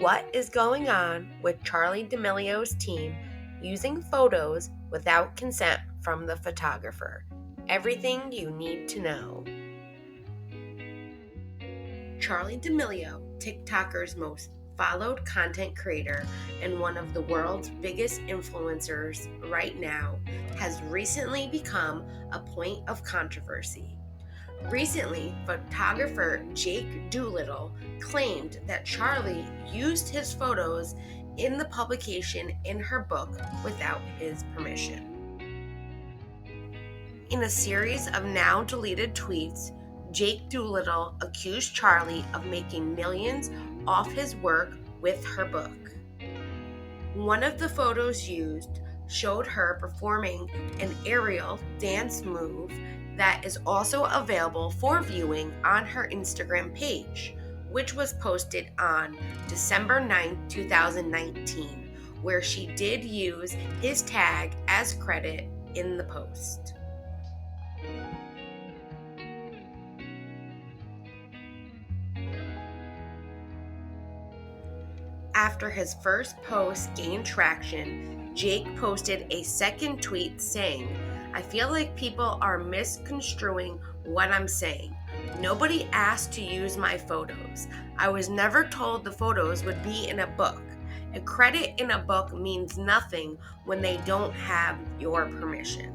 what is going on with Charli D'Amelio's team using photos without consent from the photographer. Everything you need to know. Charli D'Amelio, TikToker's most followed content creator and one of the world's biggest influencers right now, has recently become a point of controversy. Recently, photographer Jake Doolittle claimed that Charli used his photos in the publication in her book without his permission. In a series of now deleted tweets, Jake Doolittle accused Charli of making millions off his work with her book. One of the photos used showed her performing an aerial dance move that is also available for viewing on her Instagram page, which was posted on December 9, 2019, where she did use his tag as credit in the post. After his first post gained traction, Jake posted a second tweet saying, "I feel like people are misconstruing what I'm saying. Nobody asked to use my photos. I was never told the photos would be in a book. A credit in a book means nothing when they don't have your permission."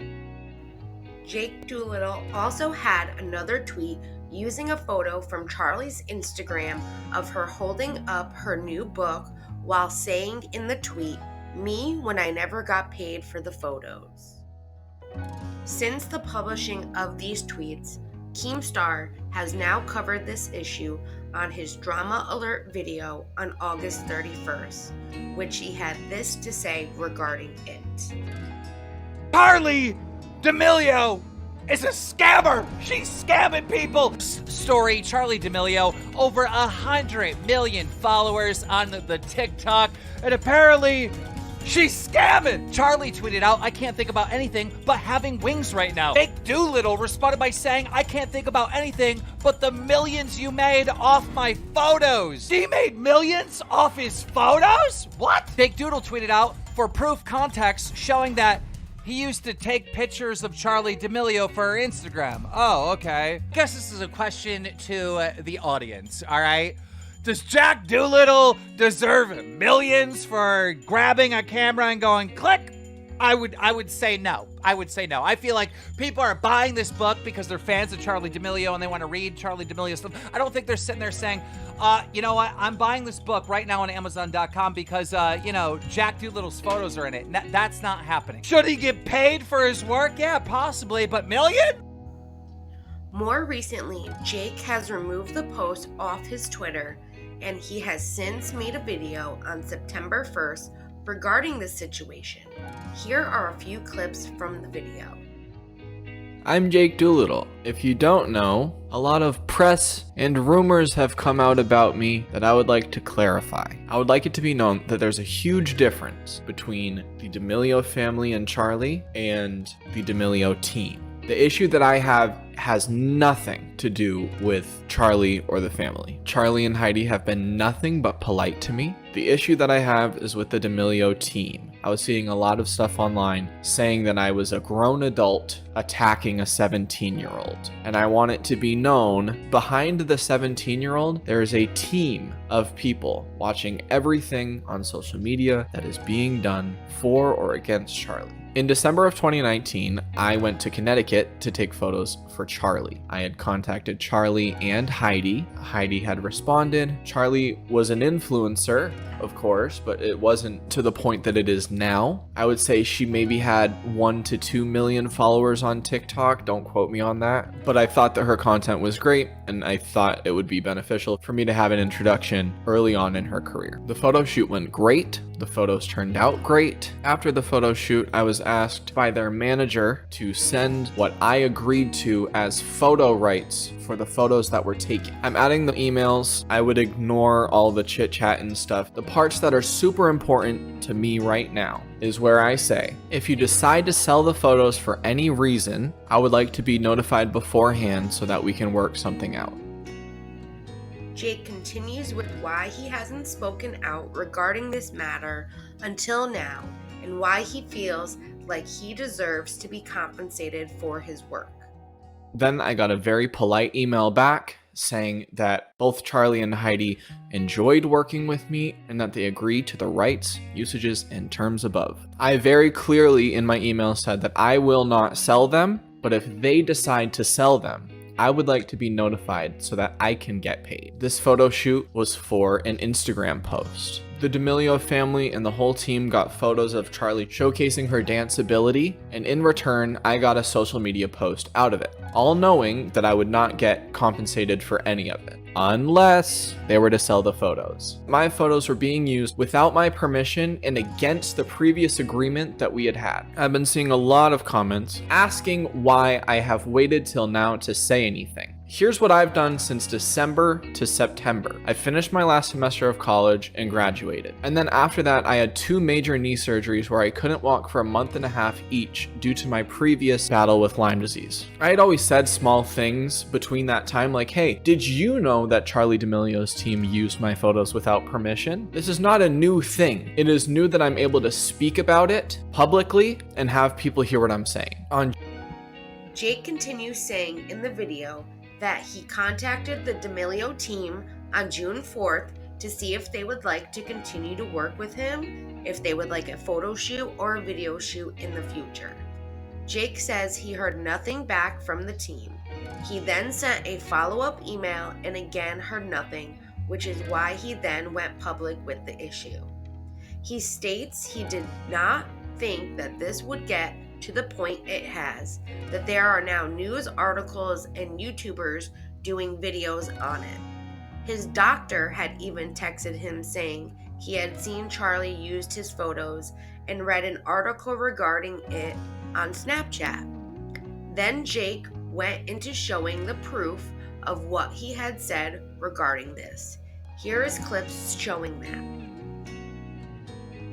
Jake Doolittle also had another tweet using a photo from Charli's Instagram of her holding up her new book while saying in the tweet, "Me when I never got paid for the photos." Since the publishing of these tweets, Keemstar has now covered this issue on his Drama Alert video on August 31st, which he had this to say regarding it. Charli D'Amelio is a scammer. She's scamming people. Story, Charli D'Amelio, over 100 million followers on the TikTok, and apparently she's scamming. Charli tweeted out, "I can't think about anything but having wings right now." Jake Doolittle responded by saying, "I can't think about anything but the millions you made off my photos." He made millions off his photos? What? Jake Doodle tweeted out, "For proof context showing that he used to take pictures of Charli D'Amelio for her Instagram." Oh, okay. I guess this is a question to the audience, all right? Does Jack Doolittle deserve millions for grabbing a camera and going click? I would say no. I would say no. I feel like people are buying this book because they're fans of Charli D'Amelio and they want to read Charli D'Amelio stuff. I don't think they're sitting there saying, you know what, I'm buying this book right now on Amazon.com because, Jack Doolittle's photos are in it. That's not happening. Should he get paid for his work? Yeah, possibly, but million? More recently, Jake has removed the post off his Twitter, and he has since made a video on September 1st regarding this situation. Here are a few clips from the video. I'm Jake Doolittle. If you don't know, a lot of press and rumors have come out about me that I would like to clarify. I would like it to be known that there's a huge difference between the D'Amelio family and Charli and the D'Amelio team. The issue that I have has nothing to do with Charli or the family. Charli and Heidi have been nothing but polite to me. The issue that I have is with the D'Amelio team. I was seeing a lot of stuff online saying that I was a grown adult attacking a 17-year-old. And I want it to be known, behind the 17-year-old, there is a team of people watching everything on social media that is being done for or against Charli. In December of 2019, I went to Connecticut to take photos for Charli. I had contacted Charli and Heidi. Heidi had responded. Charli was an influencer, of course, but it wasn't to the point that it is now. I would say she maybe had 1 to 2 million followers on TikTok. Don't quote me on that. But I thought that her content was great, and I thought it would be beneficial for me to have an introduction early on in her career. The photo shoot went great. The photos turned out great. After the photo shoot, I was asked by their manager to send what I agreed to as photo rights for the photos that were taken. I'm adding the emails. I would ignore all the chit chat and stuff. The parts that are super important to me right now is where I say, if you decide to sell the photos for any reason, I would like to be notified beforehand so that we can work something out. Jake continues with why he hasn't spoken out regarding this matter until now and why he feels like he deserves to be compensated for his work. Then I got a very polite email back saying that both Charli and Heidi enjoyed working with me and that they agreed to the rights, usages, and terms above. I very clearly in my email said that I will not sell them, but if they decide to sell them, I would like to be notified so that I can get paid. This photo shoot was for an Instagram post. The D'Amelio family and the whole team got photos of Charli showcasing her dance ability, and in return, I got a social media post out of it, all knowing that I would not get compensated for any of it, unless they were to sell the photos. My photos were being used without my permission and against the previous agreement that we had had. I've been seeing a lot of comments asking why I have waited till now to say anything. Here's what I've done since December to September. I finished my last semester of college and graduated. And then after that, I had 2 major knee surgeries where I couldn't walk for a month and a half each due to my previous battle with Lyme disease. I had always said small things between that time like, hey, did you know that Charli D'Amelio's team used my photos without permission? This is not a new thing. It is new that I'm able to speak about it publicly and have people hear what I'm saying. Jake continues saying in the video that he contacted the D'Amelio team on June 4th to see if they would like to continue to work with him, if they would like a photo shoot or a video shoot in the future. Jake says he heard nothing back from the team. He then sent a follow-up email and again heard nothing, which is why he then went public with the issue. He states he did not think that this would get to the point it has, that there are now news articles and YouTubers doing videos on it. His doctor had even texted him saying he had seen Charli used his photos and read an article regarding it on Snapchat. Then Jake went into showing the proof of what he had said regarding this. Here is clips showing that.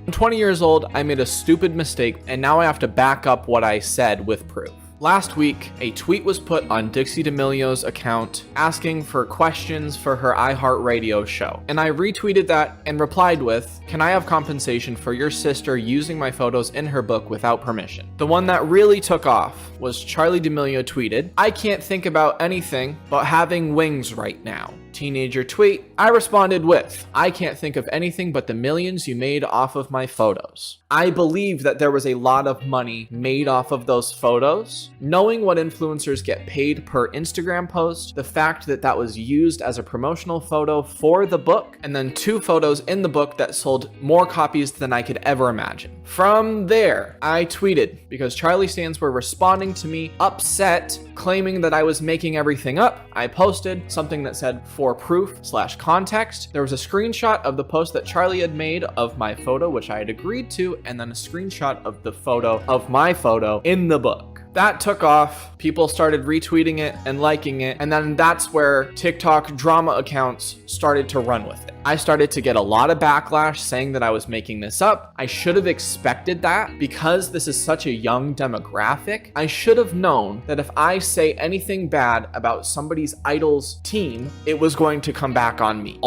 I'm 20 years old, I made a stupid mistake, and now I have to back up what I said with proof. Last week, a tweet was put on Dixie D'Amelio's account asking for questions for her iHeartRadio show. And I retweeted that and replied with, "Can I have compensation for your sister using my photos in her book without permission?" The one that really took off was Charli D'Amelio tweeted, "I can't think about anything but having wings right now." Teenager tweet, I responded with, "I can't think of anything but the millions you made off of my photos." I believe that there was a lot of money made off of those photos. Knowing what influencers get paid per Instagram post, the fact that that was used as a promotional photo for the book, and then 2 photos in the book that sold more copies than I could ever imagine. From there, I tweeted, because Charli stans were responding to me upset, claiming that I was making everything up. I posted something that said, "For proof/context." There was a screenshot of the post that Charli had made of my photo, which I had agreed to, and then a screenshot of the photo of my photo in the book. That took off. People started retweeting it and liking it, and then that's where TikTok drama accounts started to run with it. I started to get a lot of backlash saying that I was making this up. I should have expected that because this is such a young demographic. I should have known that if I say anything bad about somebody's idol's team, it was going to come back on me.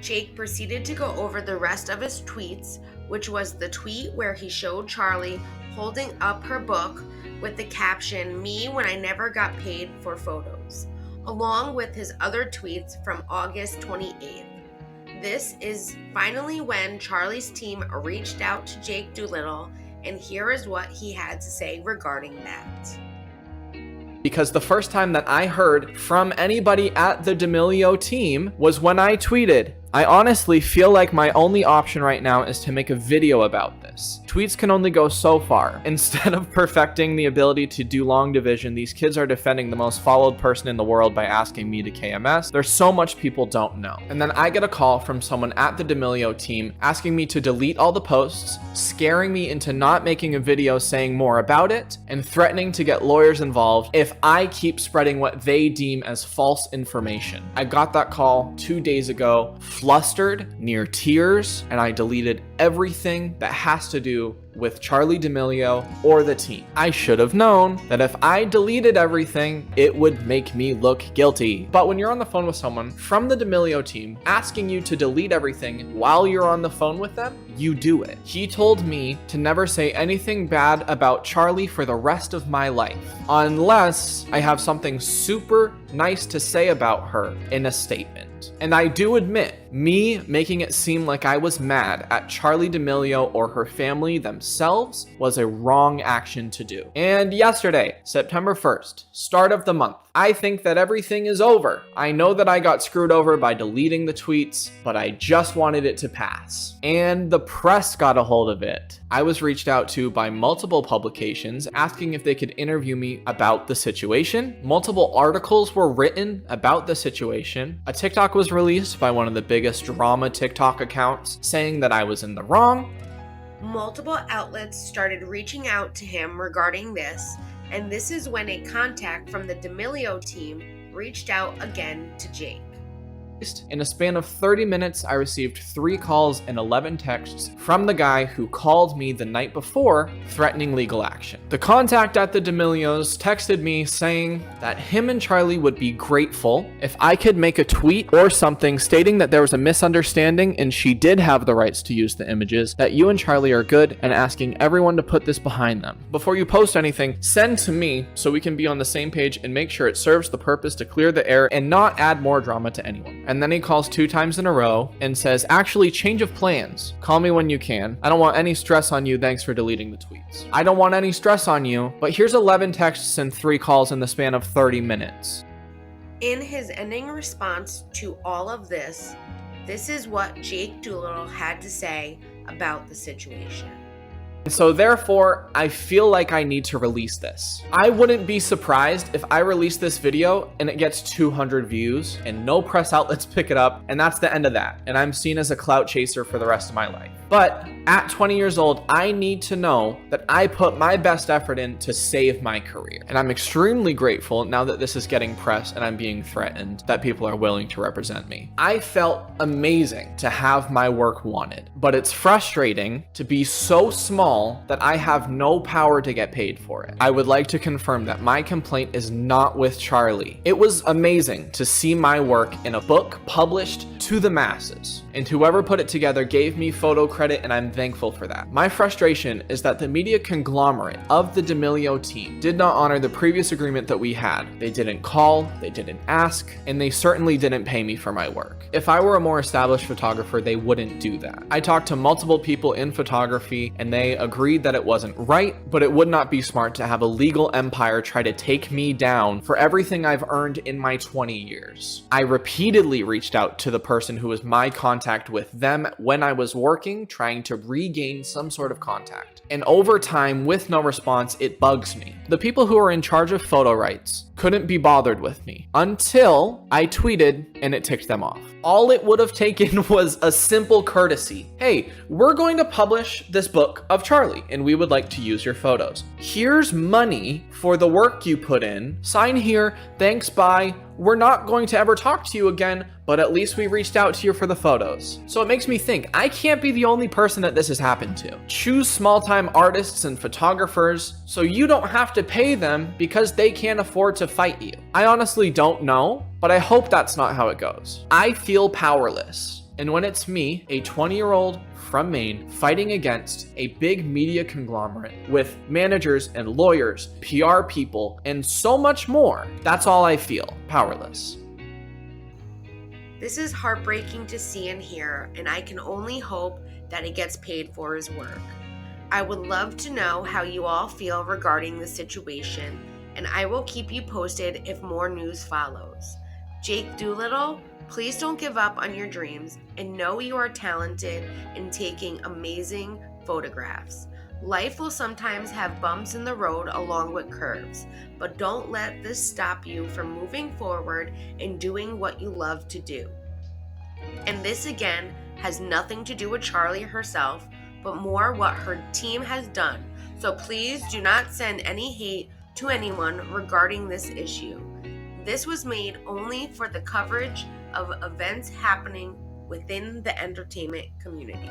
Jake proceeded to go over the rest of his tweets, which was the tweet where he showed Charli holding up her book with the caption, "Me when I never got paid for photos," along with his other tweets from August 28th. This is finally when Charli's team reached out to Jake Doolittle, and here is what he had to say regarding that. Because the first time that I heard from anybody at the D'Amelio team was when I tweeted, "I honestly feel like my only option right now is to make a video about this. Tweets can only go so far. Instead of perfecting the ability to do long division, these kids are defending the most followed person in the world by asking me to KMS. There's so much people don't know." And then I get a call from someone at the D'Amelio team asking me to delete all the posts, scaring me into not making a video saying more about it, and threatening to get lawyers involved if I keep spreading what they deem as false information. I got that call 2 days ago, flustered, near tears, and I deleted everything that has to do with Charli D'Amelio or the team. I should have known that if I deleted everything, it would make me look guilty. But when you're on the phone with someone from the D'Amelio team asking you to delete everything while you're on the phone with them, you do it. He told me to never say anything bad about Charli for the rest of my life, unless I have something super nice to say about her in a statement. And I do admit, me making it seem like I was mad at Charli D'Amelio or her family themselves was a wrong action to do. And yesterday, September 1st, start of the month, I think that everything is over. I know that I got screwed over by deleting the tweets, but I just wanted it to pass. And the press got a hold of it. I was reached out to by multiple publications asking if they could interview me about the situation. Multiple articles were written about the situation. A TikTok was released by one of the biggest drama TikTok accounts saying that I was in the wrong. Multiple outlets started reaching out to him regarding this, and this is when a contact from the D'Amelio team reached out again to Jake. In a span of 30 minutes, I received 3 calls and 11 texts from the guy who called me the night before threatening legal action. The contact at the D'Amelios texted me saying that him and Charli would be grateful if I could make a tweet or something stating that there was a misunderstanding and she did have the rights to use the images, that you and Charli are good, and asking everyone to put this behind them. Before you post anything, send to me so we can be on the same page and make sure it serves the purpose to clear the air and not add more drama to anyone. And then he calls 2 times in a row and says, actually, change of plans. Call me when you can. I don't want any stress on you. Thanks for deleting the tweets. I don't want any stress on you, but here's 11 texts and 3 calls in the span of 30 minutes. In his ending response to all of this, this is what Jake Doolittle had to say about the situation. So therefore, I feel like I need to release this. I wouldn't be surprised if I release this video and it gets 200 views and no press outlets pick it up, and that's the end of that. And I'm seen as a clout chaser for the rest of my life. But at 20 years old, I need to know that I put my best effort in to save my career. And I'm extremely grateful now that this is getting press and I'm being threatened that people are willing to represent me. I felt amazing to have my work wanted, but it's frustrating to be so small that I have no power to get paid for it. I would like to confirm that my complaint is not with Charli. It was amazing to see my work in a book published to the masses, and whoever put it together gave me photo credit, and I'm thankful for that. My frustration is that the media conglomerate of the D'Amelio team did not honor the previous agreement that we had. They didn't call, they didn't ask, and they certainly didn't pay me for my work. If I were a more established photographer, they wouldn't do that. I talked to multiple people in photography, and they agreed that it wasn't right, but it would not be smart to have a legal empire try to take me down for everything I've earned in my 20 years. I repeatedly reached out to the person who was my contact with them when I was working, trying to regain some sort of contact. And over time, with no response, it bugs me. The people who are in charge of photo rights couldn't be bothered with me until I tweeted and it ticked them off. All it would have taken was a simple courtesy. Hey, we're going to publish this book of Charli and we would like to use your photos. Here's money for the work you put in. Sign here. Thanks, bye. We're not going to ever talk to you again, but at least we reached out to you for the photos. So it makes me think, I can't be the only person that this has happened to. Choose small-time artists and photographers so you don't have to pay them because they can't afford to fight you. I honestly don't know, but I hope that's not how it goes. I feel powerless. And when it's me, a 20-year-old from Maine, fighting against a big media conglomerate with managers and lawyers, PR people, and so much more, that's all I feel, powerless. This is heartbreaking to see and hear, and I can only hope that he gets paid for his work. I would love to know how you all feel regarding the situation, and I will keep you posted if more news follows. Jake Doolittle, please don't give up on your dreams and know you are talented in taking amazing photographs. Life will sometimes have bumps in the road along with curves, but don't let this stop you from moving forward and doing what you love to do. And this again has nothing to do with Charli herself, but more what her team has done. So please do not send any hate to anyone regarding this issue. This was made only for the coverage of events happening within the entertainment community.